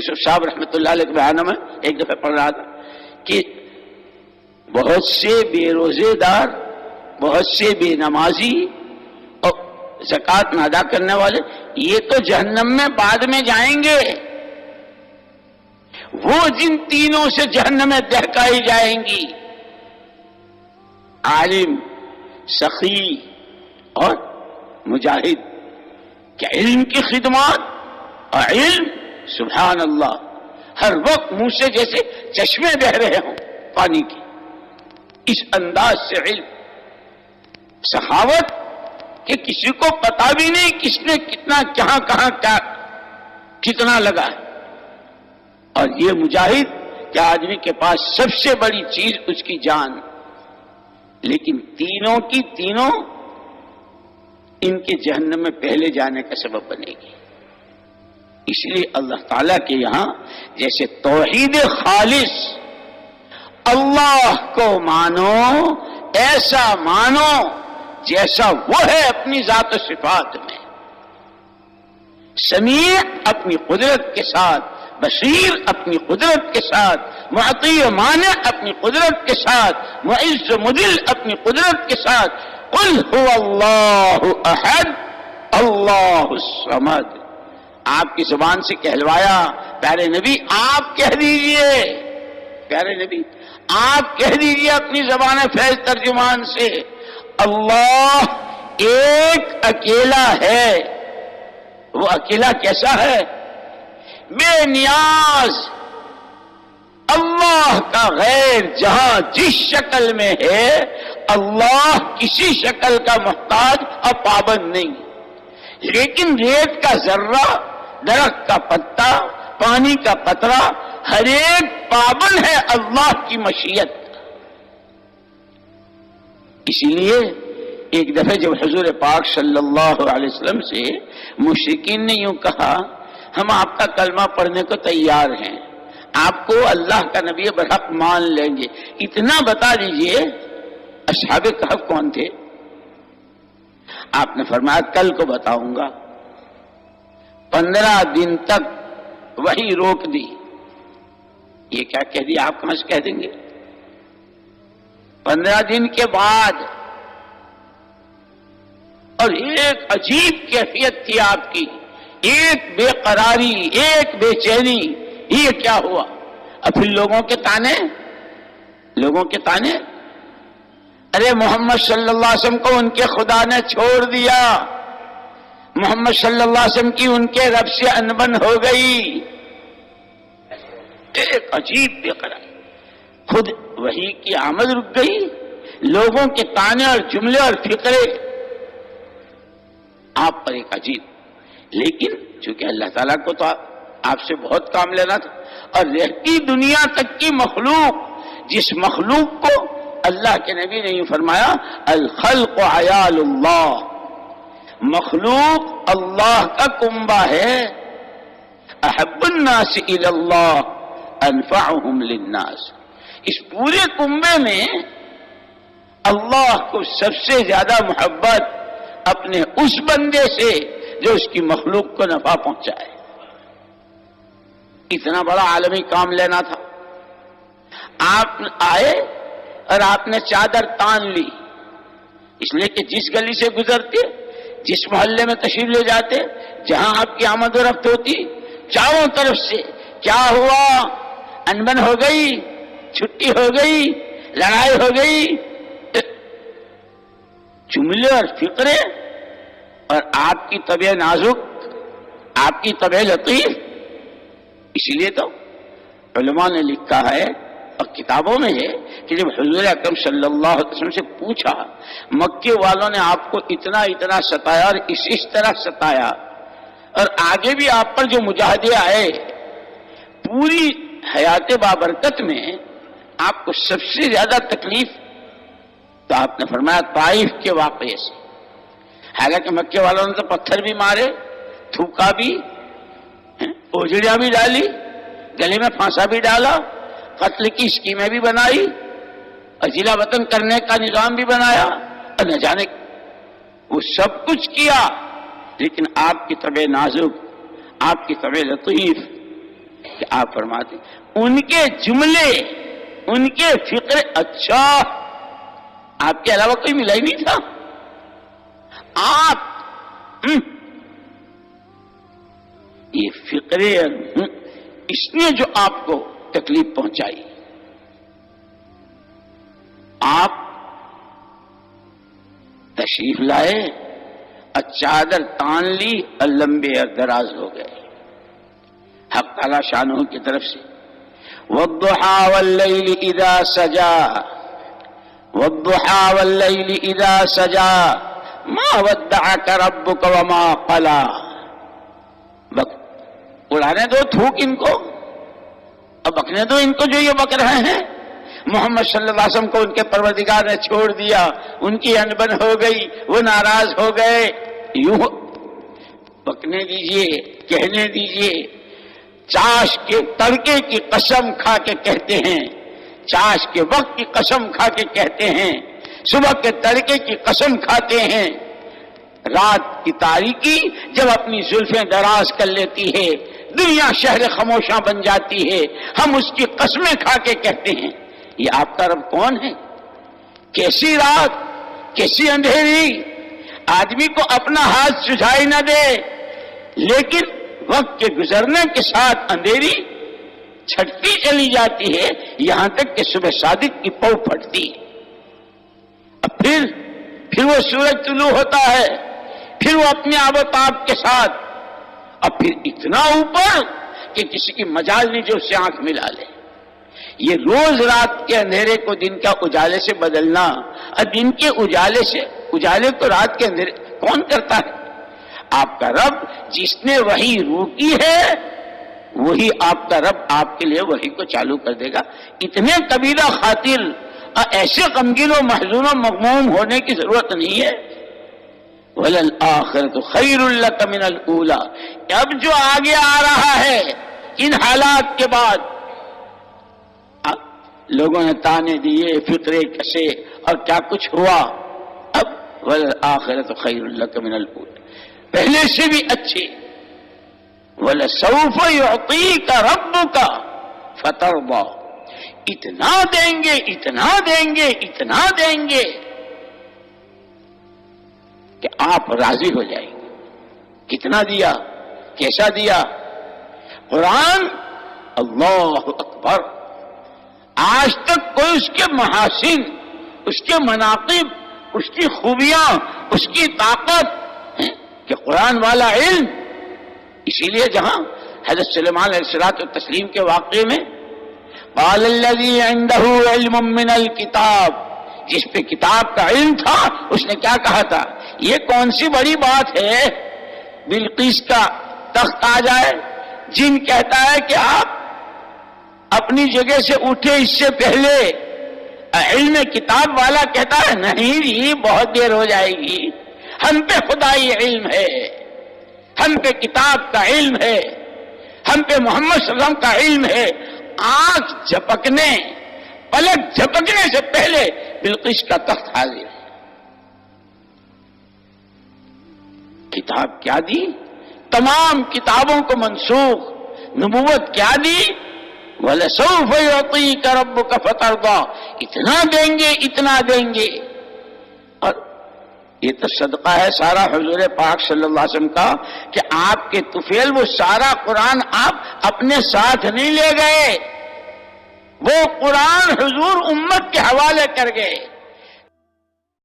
یوسف صاحب رحمۃ اللہ علیہ کے بیان میں ایک دفعہ پڑھ رہا تھا کہ بہت سے بے روزے دار، بہت سے بے نمازی اور زکوٰۃ نہ ادا کرنے والے، یہ تو جہنم میں بعد میں جائیں گے، وہ جن تینوں سے جہنم میں دہکائی جائیں گی، عالم، سخی اور مجاہد، کہ علم کی خدمات اور علم سبحان اللہ ہر وقت منہ سے جیسے چشمے بہ رہے ہوں پانی کے، اس انداز سے علم، سخاوت کہ کسی کو پتا بھی نہیں کس نے کتنا کہاں کہاں کیا کتنا لگا ہے، اور یہ مجاہد کہ آدمی کے پاس سب سے بڑی چیز اس کی جان، لیکن تینوں کی تینوں ان کے جہنم میں پہلے جانے کا سبب بنے گی۔ اس لیے اللہ تعالیٰ کے یہاں جیسے توحید خالص، اللہ کو مانو، ایسا مانو جیسا وہ ہے اپنی ذات و صفات میں، سمیع اپنی قدرت کے ساتھ، بصیر اپنی قدرت کے ساتھ، معطی و مانع اپنی قدرت کے ساتھ، معز و مذل اپنی قدرت کے ساتھ، قل هو اللہ احد اللہ الصمد، آپ کی زبان سے کہلوایا پیارے نبی، آپ کہہ دیجئے، پیارے نبی آپ کہہ دیجئے اپنی زبان فیض ترجمان سے، اللہ ایک اکیلا ہے۔ وہ اکیلا کیسا ہے؟ بے نیاز، اللہ کا غیر جہاں جس شکل میں ہے، اللہ کسی شکل کا محتاج اور پابند نہیں، لیکن ریت کا ذرہ، درخت کا پتا، پانی کا قطرہ، ہر ایک پابند ہے اللہ کی مشیت۔ اسی لیے ایک دفعہ جب حضور پاک صلی اللہ علیہ وسلم سے مشرکین نے یوں کہا، ہم آپ کا کلمہ پڑھنے کو تیار ہیں، آپ کو اللہ کا نبی برحق مان لیں گے، اتنا بتا دیجئے اصحاب کہف کون تھے؟ آپ نے فرمایا کل کو بتاؤں گا۔ 15 دن تک وہی روک دی، یہ کیا کہہ دیا آپ کہاں سے کہہ دیں گے؟ 15 دن کے بعد، اور ایک عجیب کیفیت تھی آپ کی، ایک بے قراری، ایک بے چینی، یہ کیا ہوا؟ اور پھر لوگوں کے تانے، لوگوں کے تانے، ارے محمد صلی اللہ علیہ وسلم کو ان کے خدا نے چھوڑ دیا، محمد صلی اللہ علیہ وسلم کی ان کے رب سے انبن ہو گئی، ایک عجیب بے قراری، خود وحی کی آمد رک گئی، لوگوں کے تانے اور جملے اور فکرے آپ پر ایک عجیب، لیکن چونکہ اللہ تعالیٰ کو تو آپ سے بہت کام لینا تھا، اور رہتی دنیا تک کی مخلوق، جس مخلوق کو اللہ کے نبی نے یوں فرمایا الخلق عیال اللہ، مخلوق اللہ کا کنبہ ہے، احب الناس الی اللہ انفعهم للناس، اس پورے کنبے میں اللہ کو سب سے زیادہ محبت اپنے اس بندے سے جو اس کی مخلوق کو نفع پہنچائے، اتنا بڑا عالمی کام لینا تھا۔ آپ آئے اور آپ نے چادر تان لی، اس لیے کہ جس گلی سے گزرتے، جس محلے میں تشریف لے جاتے، جہاں آپ کی آمد و رفت ہوتی، چاروں طرف سے کیا ہوا؟ انبن ہو گئی، چھٹی ہو گئی، لڑائی ہو گئی، جملے اور فقرے، اور آپ کی طبع نازک، آپ کی طبع لطیف، اسی لیے تو علماء نے لکھا ہے اور کتابوں میں ہے کہ جب حضور اکرم صلی اللہ علیہ وسلم سے پوچھا، مکے والوں نے آپ کو اتنا اتنا ستایا اور اس طرح ستایا، اور آگے بھی آپ پر جو مجاہدے آئے، پوری حیات بابرکت میں آپ کو سب سے زیادہ تکلیف، تو آپ نے فرمایا طائف کے واقعے سے، حالانکہ مکے والوں نے تو پتھر بھی مارے، تھوکا بھی، اوجڑیاں بھی ڈالی، گلے میں پھانسا بھی ڈالا، قتل کی اسکیمیں بھی بنائی، اجلا وطن کرنے کا نظام بھی بنایا، اور نہ جانے وہ سب کچھ کیا، لیکن آپ کی طبع نازک، آپ کی طبع لطیف، آپ فرماتے ان کے جملے، ان کے فقرے، اچھا آپ کے علاوہ کوئی ملا ہی نہیں تھا. آپ یہ فقرے اس نے جو آپ کو تکلیف پہنچائی. آپ تشریف لائے اور چادر تان لی اور لمبے اور دراز ہو گئے. حق تعالی شانہ کی طرف سے والضحى والليل اذا سجى والضحى والليل اذا سجى ما ودعك ربك وما قلى. اڑانے دو تھوک ان کو اور بکنے دو ان کو جو یہ بک رہے ہیں. محمد صلی اللہ علیہ وسلم کو ان کے پروردگار نے چھوڑ دیا، ان کی انبن ہو گئی، وہ ناراض ہو گئے. یوں بکنے دیجئے، کہنے دیجئے. چاش کے تڑکے کی قسم کھا کے کہتے ہیں، چاش کے وقت کی قسم کھا کے کہتے ہیں، صبح کے تڑکے کی قسم کھاتے ہیں. رات کی تاریکی جب اپنی زلفیں دراز کر لیتی ہے، دنیا شہر خاموشاں بن جاتی ہے، ہم اس کی قسمیں کھا کے کہتے ہیں. یہ آپ کا رب کون ہے؟ کیسی رات، کیسی اندھیری. آدمی کو اپنا ہاتھ سجھائی نہ دے، لیکن وقت کے گزرنے کے ساتھ اندھیری چھٹتی چلی جاتی ہے، یہاں تک کہ صبح صادق کی پو پھٹتی. اب پھر وہ سورج طلوع ہوتا ہے، پھر وہ اپنے آب و تاب کے ساتھ، اب پھر اتنا اوپر کہ کسی کی مجال نہیں جو اس سے آنکھ ملا لے. یہ روز رات کے اندھیرے کو دن کا اجالے سے بدلنا، اور دن کے اجالے کو رات کے اندھیرے کون کرتا ہے؟ آپ کا رب. جس نے وحی روکی ہے وہی آپ کا رب آپ کے لیے وحی کو چالو کر دے گا. اتنے قبیلہ خاطر اور ایسے غمگین و محزون و مغموم ہونے کی ضرورت نہیں ہے. وَلَلْآخِرَةُ خَيْرٌ لَكَ مِنَ الْأُولَىٰ. اب جو آگے آ رہا ہے ان حالات کے بعد، لوگوں نے تانے دیے، فقرے کسے اور کیا کچھ ہوا. اب وَلَلْآخِرَةُ خَيْرٌ لَكَ مِنَ الْأُولَىٰ، پہلے سے بھی اچھے. وَلَسَوْفَ يُعْطِيكَ رَبُّكَ فَتَرْضَىٰ. اتنا دیں گے، اتنا دیں گے، اتنا دیں گے کہ آپ راضی ہو جائیں گے. کتنا دیا، کیسا دیا؟ قرآن اللہ اکبر. آج تک کوئی اس کے محاسن، اس کے مناقب، اس کی خوبیاں، اس کی طاقت کہ قرآن والا علم. اسی لیے جہاں حضرت سلیمان علیہ الصلوۃ والتسلیم کے واقعے میں قال الذی عنده علم من الکتاب، جس پہ کتاب کا علم تھا، اس نے کیا کہا تھا؟ یہ کون سی بڑی بات ہے بلقیس کا تخت آ جائے. جن کہتا ہے کہ آپ اپنی جگہ سے اٹھے اس سے پہلے. علم کتاب والا کہتا ہے نہیں جی بہت دیر ہو جائے گی. ہم پہ خدائی علم ہے، ہم پہ کتاب کا علم ہے، ہم پہ محمد صلی اللہ علیہ وسلم کا علم ہے. آنکھ جھپکنے، پلک جھپکنے سے پہلے بلقیس کا تخت حاضر ہے. کتاب کیا دی؟ تمام کتابوں کو منسوخ. نبوت کیا دی؟ وَلَسَوْفَ يُعْطِيكَ رَبُّكَ فَتَرْضَىٰ. اتنا دیں گے، اتنا دیں گے. اور یہ تو صدقہ ہے سارا حضور پاک صلی اللہ علیہ وسلم کا کہ آپ کے طفیل وہ سارا قرآن آپ اپنے ساتھ نہیں لے گئے، وہ قرآن حضور امت کے حوالے کر گئے.